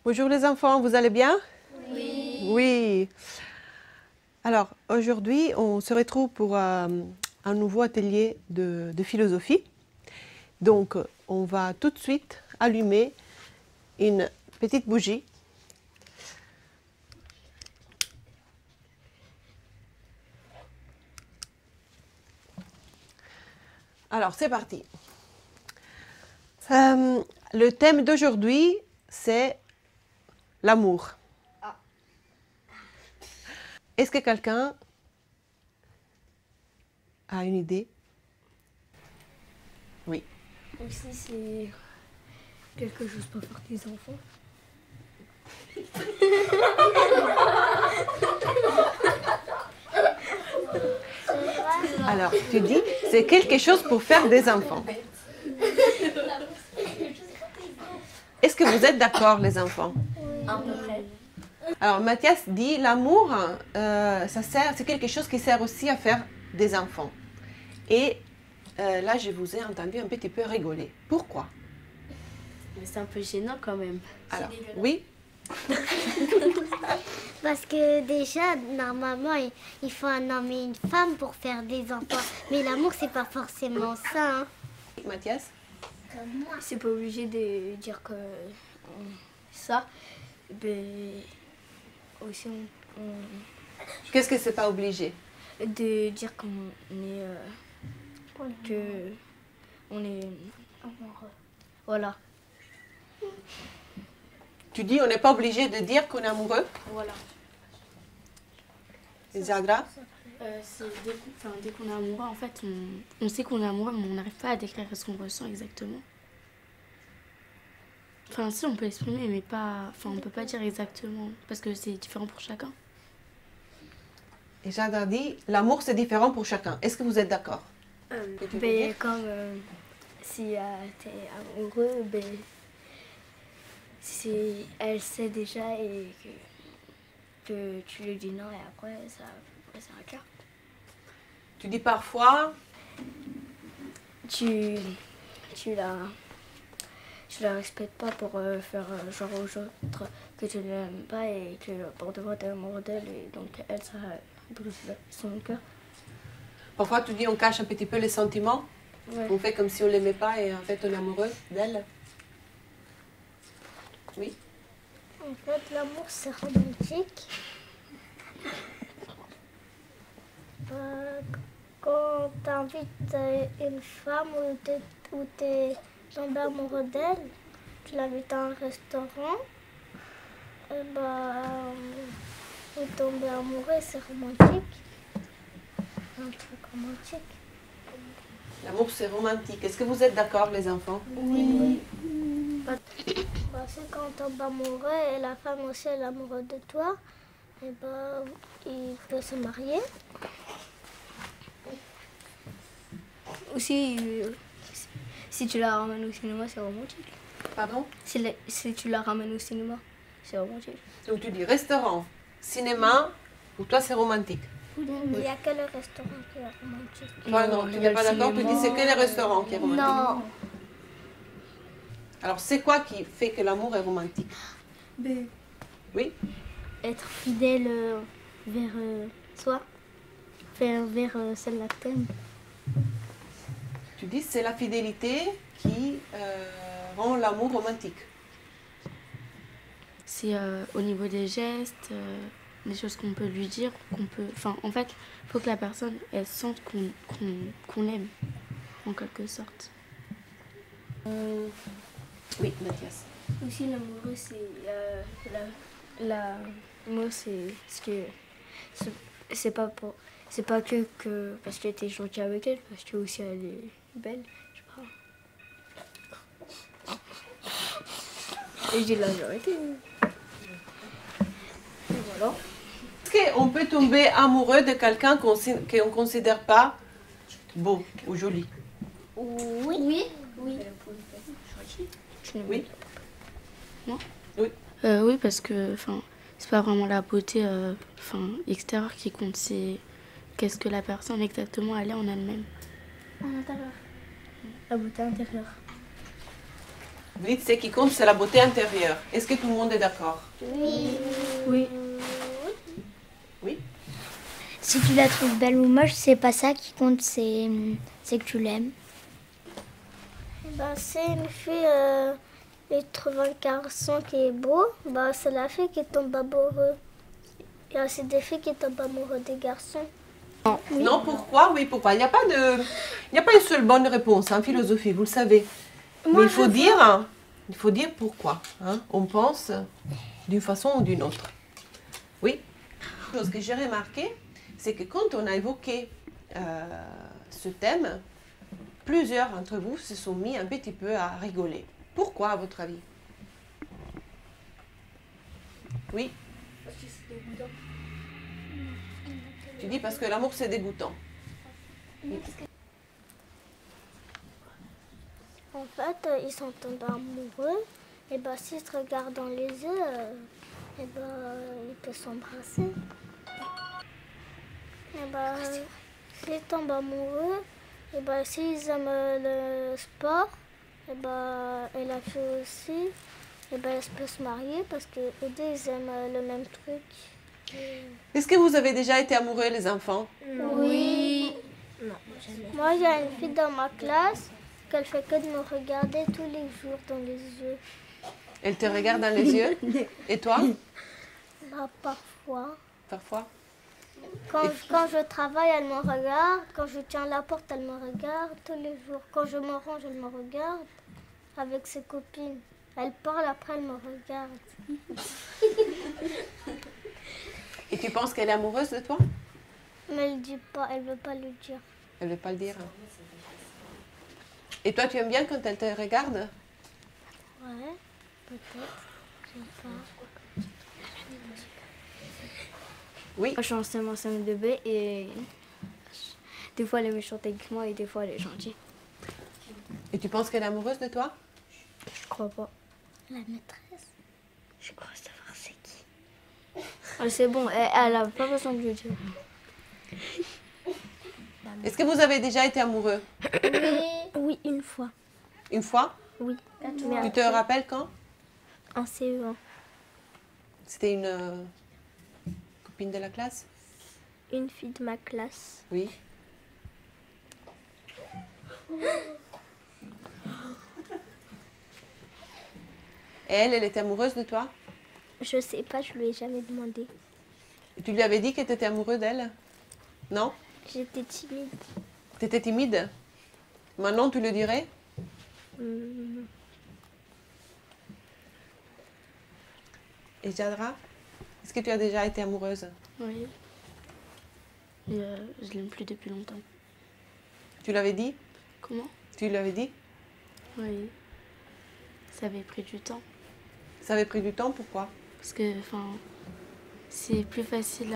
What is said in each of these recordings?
Bonjour les enfants, vous allez bien? Oui. Oui. Alors aujourd'hui, on se retrouve pour un nouveau atelier de philosophie. Donc on va tout de suite allumer une petite bougie. Alors c'est parti. Le thème d'aujourd'hui, c'est l'amour. Est-ce que quelqu'un a une idée? Oui. Aussi, c'est quelque chose pour faire des enfants. Alors, tu dis, c'est quelque chose pour faire des enfants. Est-ce que vous êtes d'accord, les enfants? À peu près. Alors, Mathias dit, l'amour, c'est quelque chose qui sert aussi à faire des enfants. Et là, je vous ai entendu un petit peu rigoler. Pourquoi? Mais c'est un peu gênant quand même. Alors, oui. Parce que déjà, normalement, il faut un homme et une femme pour faire des enfants. Mais l'amour, c'est pas forcément ça. Hein. Mathias? C'est pas obligé de dire que ça. Mais aussi, Qu'est-ce que c'est pas obligé? de dire qu'on est. Que on est amoureux. Voilà. Tu dis, on n'est pas obligé de dire qu'on est amoureux? Voilà. Zadra? C'est dès qu'on est amoureux, en fait, on sait qu'on est amoureux, mais on n'arrive pas à décrire ce qu'on ressent exactement. Enfin, si, on peut exprimer, mais pas... Enfin, on peut pas dire exactement, parce que c'est différent pour chacun. Et Zadra dit, l'amour, c'est différent pour chacun. Est-ce que vous êtes d'accord? Ben, comme si t'es amoureux, ben, si elle sait déjà et que tu lui dis non, et après, ça c'est un cœur. Tu dis parfois... Tu la respectes pas pour faire genre aux autres que tu l'aimes pas et que pour de vrai t'es amoureux d'elle et donc elle ça brise son cœur. Parfois, tu dis, on cache un petit peu les sentiments. Ouais. On fait comme si on l'aimait pas et en fait, on est amoureux d'elle. Oui. En fait, l'amour, c'est romantique. Quand tu invites une femme ou t'es tombé amoureux d'elle, tu l'invites à un restaurant, et vous tombez amoureux, c'est romantique. Un truc romantique. L'amour, c'est romantique. Est-ce que vous êtes d'accord, les enfants? Oui. C'est quand on tombe amoureux et la femme aussi est amoureuse de toi, et il peut se marier. Aussi, si tu la ramènes au cinéma, c'est romantique. Pardon? Si tu la ramènes au cinéma, c'est romantique. Donc, tu dis restaurant, cinéma, pour toi, c'est romantique. Il n'y a que le restaurant qui est romantique. Toi, non, tu n'es pas d'accord? Tu dis c'est que les restaurants qui est romantique. Non. Alors, c'est quoi qui fait que l'amour est romantique? Oui? Être fidèle vers soi, vers celle-là que t'aimes. Tu dis c'est la fidélité qui rend l'amour romantique. C'est au niveau des gestes, des choses qu'on peut lui dire, Enfin, en fait, il faut que la personne, elle sente qu'on l'aime, en quelque sorte. Oui, Mathias. Aussi, l'amoureux, c'est... L'amour, c'est ce que... C'est pas que parce que t'es gentil avec elle, parce que aussi elle est belle, je crois. Et je dis la vérité. Et voilà. Est-ce qu'on peut tomber amoureux de quelqu'un qu'on ne considère pas beau ou joli? Oui. Oui. Non? Oui. Oui, parce que c'est pas vraiment la beauté extérieure qui compte, c'est qu'est-ce que la personne exactement elle est en elle-même. À l'intérieur. La beauté intérieure. Vous dites ce qui compte, c'est la beauté intérieure. Est-ce que tout le monde est d'accord? Oui. Oui. Oui. Si tu la trouves belle ou moche, c'est pas ça qui compte, c'est que tu l'aimes. Bah, c'est une fille et trouve un garçon qui est beau, bah, c'est la fille qui tombe amoureux. Il y a aussi des filles qui tombent amoureux des garçons. Non, pourquoi? Oui, pourquoi? Il n'y a pas une seule bonne réponse en philosophie, vous le savez. Mais il faut dire pourquoi. Hein. On pense d'une façon ou d'une autre. Oui. Ce que j'ai remarqué, c'est que quand on a évoqué ce thème, plusieurs d'entre vous se sont mis un petit peu à rigoler. Pourquoi, à votre avis? Oui. Parce que c'est dégoûtant. Tu dis parce que l'amour c'est dégoûtant. En fait, ils sont tombés amoureux, et bah, s'ils se regardent dans les yeux, et bah, ils peuvent s'embrasser. Et bah, s'ils tombent amoureux, et bah, s'ils aiment le sport, et la fille aussi, et bah, elles peuvent se marier parce que eux deux, ils aiment le même truc. Est-ce que vous avez déjà été amoureux, les enfants? Oui. Moi, il y a une fille dans ma classe qu'elle fait que de me regarder tous les jours dans les yeux. Elle te regarde dans les yeux? Et toi? Bah, parfois. Parfois? Quand je travaille, elle me regarde. Quand je tiens la porte, elle me regarde tous les jours. Quand je me range, elle me regarde avec ses copines. Elle parle, après elle me regarde. Et tu penses qu'elle est amoureuse de toi? Mais elle dit pas, elle veut pas le dire. Elle ne veut pas le dire. Et toi, tu aimes bien quand elle te regarde? Ouais, peut-être. Je sais pas. Oui. Moi, je suis en CM1 bébé et des fois elle est méchante avec moi et des fois elle est gentille. Et tu penses qu'elle est amoureuse de toi? Je crois pas. La maîtresse. Je crois savoir c'est qui. Ah, c'est bon, elle a pas besoin de le dire. Est-ce que vous avez déjà été amoureux? Oui, une fois. Une fois? Oui. Tu te rappelles quand? En CE1. C'était une copine de la classe? Une fille de ma classe. Oui. Et elle était amoureuse de toi? Je sais pas, je lui ai jamais demandé. Et tu lui avais dit que tu étais amoureux d'elle? Non? J'étais timide. Tu étais timide? Maintenant, tu le dirais? Et Jadra, est-ce que tu as déjà été amoureuse? Oui. Et je l'aime plus depuis longtemps. Tu l'avais dit? Comment? Tu lui avais dit? Oui. Ça avait pris du temps. Ça avait pris du temps, pourquoi? Parce que c'est plus facile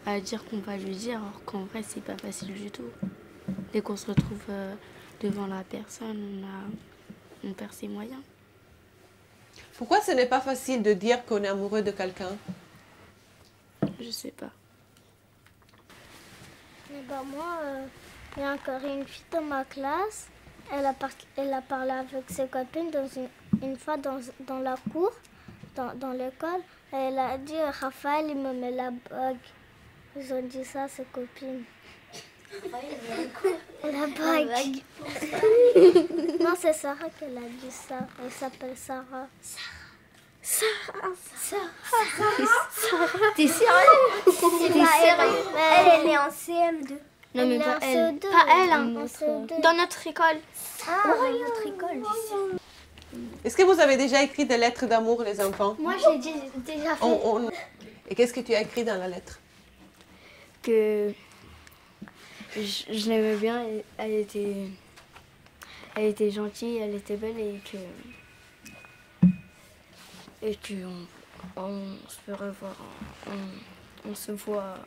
à dire qu'on va lui dire, alors qu'en vrai c'est pas facile du tout. Dès qu'on se retrouve devant la personne, on perd ses moyens. Pourquoi ce n'est pas facile de dire qu'on est amoureux de quelqu'un? Je sais pas. Et bah, moi, il y a encore une fille dans ma classe. Elle a parlé avec ses copines une fois dans la cour, dans l'école. Elle a dit, Raphaël, il me met la bague. Ils ont dit ça à ses copines. La bague. Non, c'est Sarah qui a dit ça. Elle s'appelle Sarah. T'es sérieux? Elle est en CM2. Non mais Elle est pas en elle. CE2. Pas elle, hein. En CE2. Dans notre école. Ah, Dans notre école. Est-ce que vous avez déjà écrit des lettres d'amour, les enfants? Moi, j'ai déjà fait. Et qu'est-ce que tu as écrit dans la lettre? Que je l'aimais bien, elle était gentille, elle était belle et que on se peut revoir, on se voit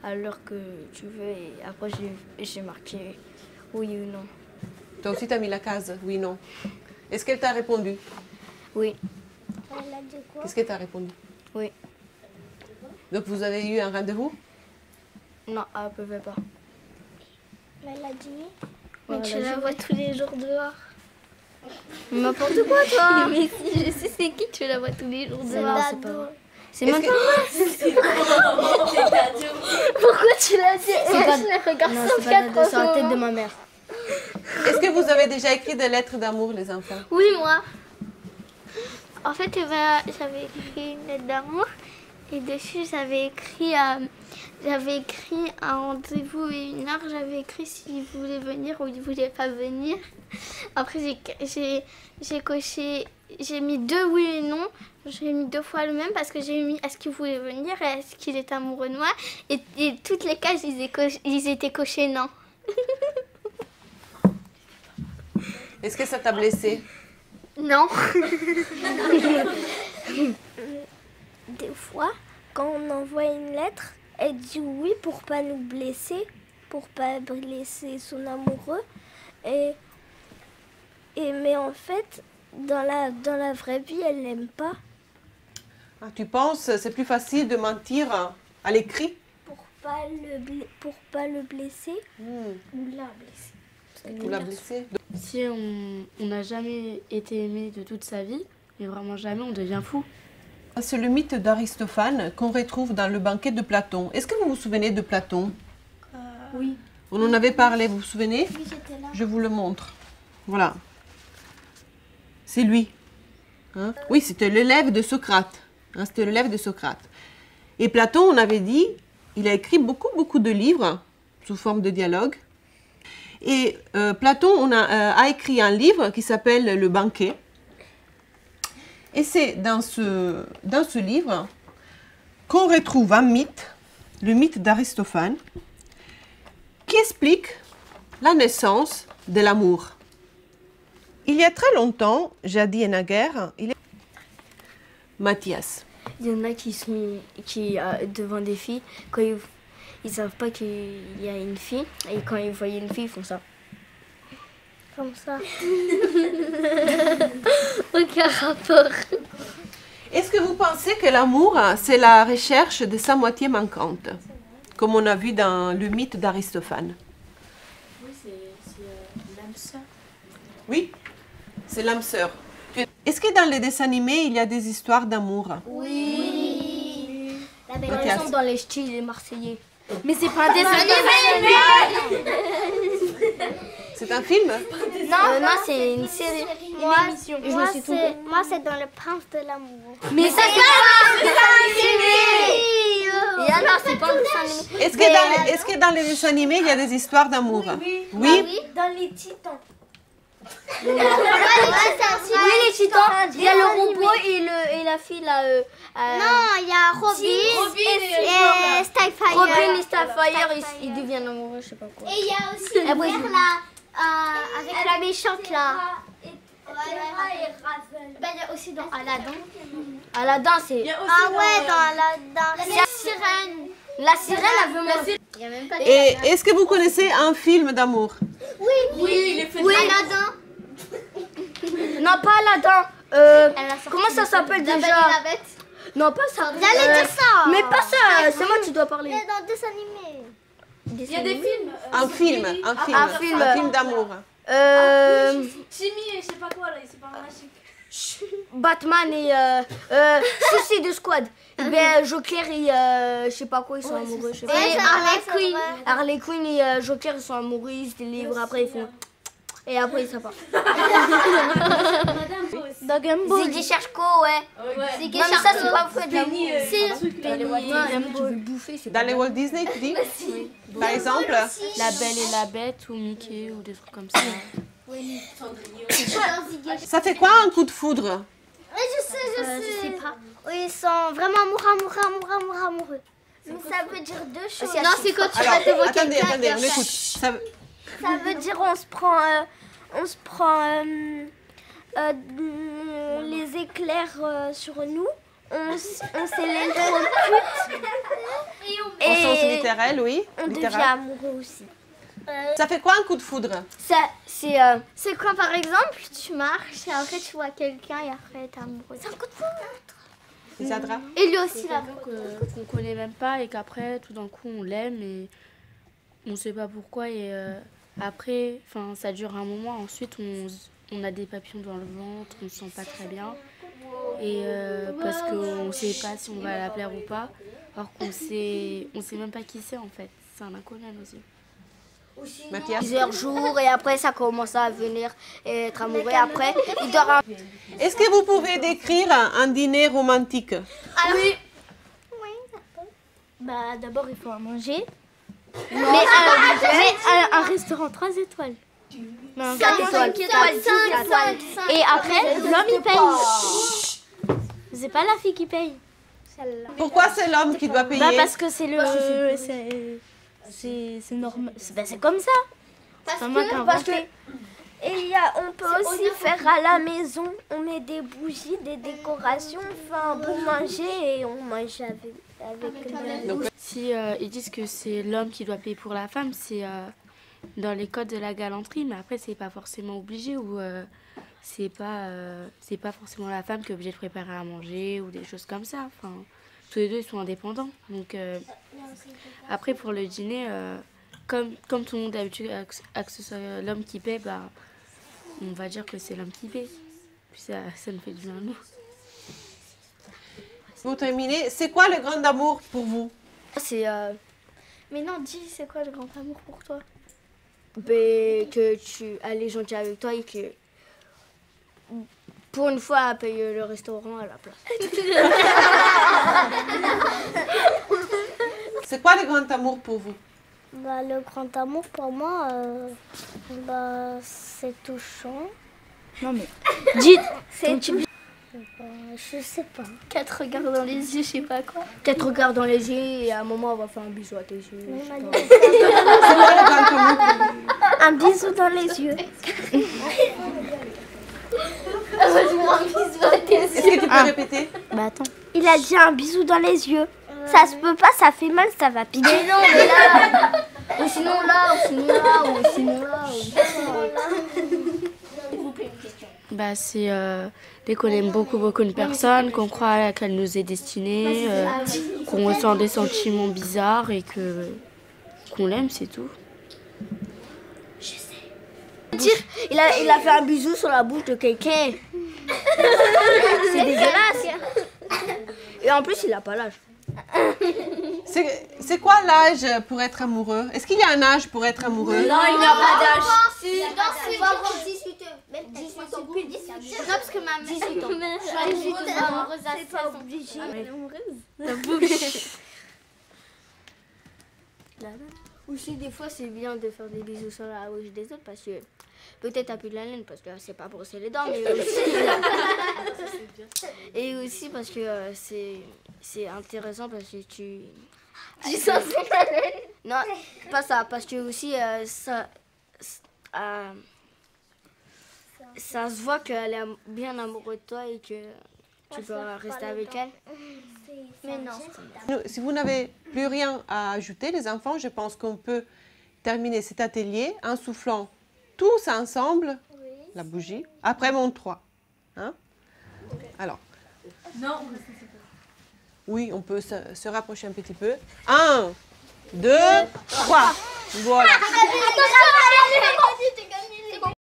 à l'heure que tu veux et après j'ai marqué oui ou non. Toi aussi, tu as mis la case, oui, non. Est-ce qu'elle t'a répondu? Oui, Elle a dit quoi? Qu'est-ce qu'elle t'a répondu? oui. Donc, vous avez eu un rendez-vous? Non, elle pouvait pas. Elle a dit oui. quoi? Mais tu la vois tous les jours dehors. N'importe quoi, toi. Mais si, je sais c'est qui, tu la vois tous les jours C'est dehors. non, c'est pas vrai. C'est Est-ce même que- pas Pourquoi tu l'as dit? C'est pas- Je la regarde Non, sans c'est pas quatre de- sur la en ce tête de moment. ma mère. Est-ce que vous avez déjà écrit des lettres d'amour, les enfants? Oui, moi. En fait, j'avais écrit une lettre d'amour et dessus, j'avais écrit un rendez-vous et une heure. J'avais écrit s'il voulait venir ou il voulait pas venir. Après, j'ai coché, j'ai mis 2 oui et non. J'ai mis 2 fois le même parce que j'ai mis est-ce qu'il voulait venir et est-ce qu'il est amoureux de moi. Et toutes les cases, ils étaient cochés non. Est-ce que ça t'a blessé? Non. Des fois, quand on envoie une lettre, elle dit oui pour pas nous blesser, pour pas blesser son amoureux. Mais en fait, dans la vraie vie, elle l'aime pas. Ah, tu penses c'est plus facile de mentir à l'écrit? Pour pas le blesser ou la blesser. Ou la blesser? Si on n'a jamais été aimé de toute sa vie, mais vraiment jamais, on devient fou. C'est le mythe d'Aristophane qu'on retrouve dans le banquet de Platon. Est-ce que vous vous souvenez de Platon? Oui. On en avait parlé, vous vous souvenez? Oui, j'étais là. Je vous le montre. Voilà. C'est lui. Hein? Oui, c'était l'élève de Socrate. Hein, c'était l'élève de Socrate. Et Platon, on avait dit, il a écrit beaucoup de livres sous forme de dialogue. Et Platon a écrit un livre qui s'appelle Le Banquet. Et c'est dans ce livre qu'on retrouve un mythe, le mythe d'Aristophane, qui explique la naissance de l'amour. Il y a très longtemps, jadis et naguère, Mathias. Il y en a qui devant des filles, quand ils savent pas qu'il y a une fille, et quand ils voient une fille, ils font ça. Comme ça. Aucun rapport. Est-ce que vous pensez que l'amour, c'est la recherche de sa moitié manquante, comme on a vu dans le mythe d'Aristophane? Oui, c'est l'âme sœur. Oui, c'est l'âme sœur. Est-ce que dans les dessins animés, il y a des histoires d'amour? Oui. La belle Par Mathias. exemple, dans les ch'tis, les Marseillais. Mais c'est pas un dessin animé. C'est un film? Non, c'est une série. Moi, Une émission. Et je me suis trompée. moi, c'est dans Le Prince de l'amour. Mais ça, c'est pas un dessin animé. Et alors, c'est pas un dessin animé. Est-ce que dans les dessins animés, il y a des histoires d'amour? Oui. Dans les Titans. Oui, les titans. Il y a le robot et la fille là. Non, il y a Robin et Starfire. Robin et Starfire, ils deviennent amoureux, je sais pas quoi. Et il y a aussi le Après, père là, avec la méchante là. Ben, il y a aussi dans Aladdin. Aladdin, c'est. Ah ouais, dans Aladdin. La sirène. La sirène, elle veut mourir. Il y a même pas Et est-ce que vous connaissez un film d'amour? Oui, Aladdin. Non, pas Aladdin. Elle a sorti Comment ça s'appelle La Belle déjà? et la Bête. Non, pas ça. J'allais dire ça. Mais pas ça, c'est moi, tu dois parler. Mais dans le dessin animé. Il y a des films. Un film d'amour. Jimmy et je sais pas quoi là, c'est pas magique. Batman et Suicide Squad. Ben, Joker et je sais pas quoi, ils sont amoureux. Je sais pas. Et Harley Quinn. Harley Quinn et Joker, ils sont amoureux, ils se délivrent, après ils font. Et après ils s'appartent. Dans Gumball. Ziggy Cherko, ouais. Ziggy Non, mais ça, c'est Cherko. pas vrai de l'amour. C'est Tu veux bouffer, c'est Dans pas les Walt Disney, tu dis? Par exemple? La Belle et la Bête ou Mickey ou des trucs comme ça. Ça fait quoi un coup de foudre? Oui, je sais pas. Oui, ils sont vraiment amoureux. Mais ça veut dire deux choses. Non, c'est quand tu Alors, vas te voir attendez, quelqu'un. on écoute. Ça Ça veut dire on se prend les éclairs sur nous. On s'électrocute. au sens littéral, oui. On devient littéral. amoureux aussi. Ça fait quoi un coup de foudre? C'est quand par exemple tu marches et après tu vois quelqu'un et après t'es amoureux. C'est un coup de foudre. Isadra? Et lui aussi là. Qu'on connaît même pas et qu'après tout d'un coup on l'aime et on sait pas pourquoi et Après, ça dure un moment. Ensuite, on a des papillons dans le ventre, on ne se sent pas très bien. Et parce qu'on ne sait pas si on va la plaire ou pas. Alors qu'on sait même pas qui c'est en fait. C'est un inconnu à nos yeux. Mathias? Plusieurs jours et après ça commence à venir et être amoureux. Après, il dort un... Est-ce que vous pouvez décrire un dîner romantique? Oui. Bah, d'abord, il faut à manger. Mais un restaurant 3 étoiles. Non, 4 étoiles. 5. Et après, l'homme il paye. C'est pas la fille qui paye. Pourquoi c'est l'homme qui doit payer? Bah parce que c'est le... C'est normal. C'est comme ça. C'est pas moi qui ai inventé. Et on peut aussi faire à la maison. On met des bougies, des décorations, enfin, pour manger et on mange avec Donc, Si ils disent que c'est l'homme qui doit payer pour la femme, c'est dans les codes de la galanterie, mais après c'est pas forcément obligé ou c'est pas forcément la femme qui est obligée de préparer à manger ou des choses comme ça. Enfin, tous les deux ils sont indépendants. Donc après pour le dîner, comme tout le monde d'habitude que ce soit l'homme qui paie, bah on va dire que c'est l'homme qui paie. Puis ça nous fait du bien à nous. Pour terminer, c'est quoi le grand amour pour vous? C'est Mais non, dis, c'est quoi le grand amour pour toi? que elle est gentille avec toi et que pour une fois elle paye le restaurant à la place. C'est quoi le grand amour pour vous? Bah, le grand amour pour moi, bah, c'est touchant. Non mais dis Je sais pas. 4 regards dans les yeux, je sais pas quoi. 4 regards dans les yeux et à un moment on va faire un bisou à tes yeux. C'est quoi le grand amour pour vous? Un bisou dans les yeux. Est-ce que tu peux répéter? Bah attends. Il a dit un bisou dans les yeux. Ça se peut pas, ça fait mal, ça va piquer. Mais non, mais là. Ou sinon là, ou sinon là, ou sinon là. Bah, c'est dès qu'on aime beaucoup une personne, qu'on croit qu'elle nous est destinée, qu'on ressent des sentiments bizarres et qu'on l'aime, c'est tout. Il a fait un bisou sur la bouche de quelqu'un. C'est dégueulasse. Et en plus, il a pas l'âge. C'est quoi l'âge pour être amoureux? Est-ce qu'il y a un âge pour être amoureux? Non, il n'y a pas d'âge. Il faut avoir 18 ans. Même 18 ans. Plus 18 ans. Non, parce que ma mère, 18 ans. C'est pas obligé. Aussi, des fois, c'est bien de faire des bisous sur la bouche des autres parce que peut-être t'as plus de la laine parce que c'est pas brosser les dents, mais aussi. Et aussi parce que c'est intéressant parce que tu. Tu sens la laine? Non, pas ça, parce que aussi ça se voit qu'elle est bien amoureuse de toi et que tu peux rester avec elle. Mais non. Si vous n'avez plus rien à ajouter, les enfants, je pense qu'on peut terminer cet atelier en soufflant tous ensemble la bougie. Après mon 3. Hein? Alors. Non. Oui, on peut se rapprocher un petit peu. 1, 2, 3. Voilà. Attention,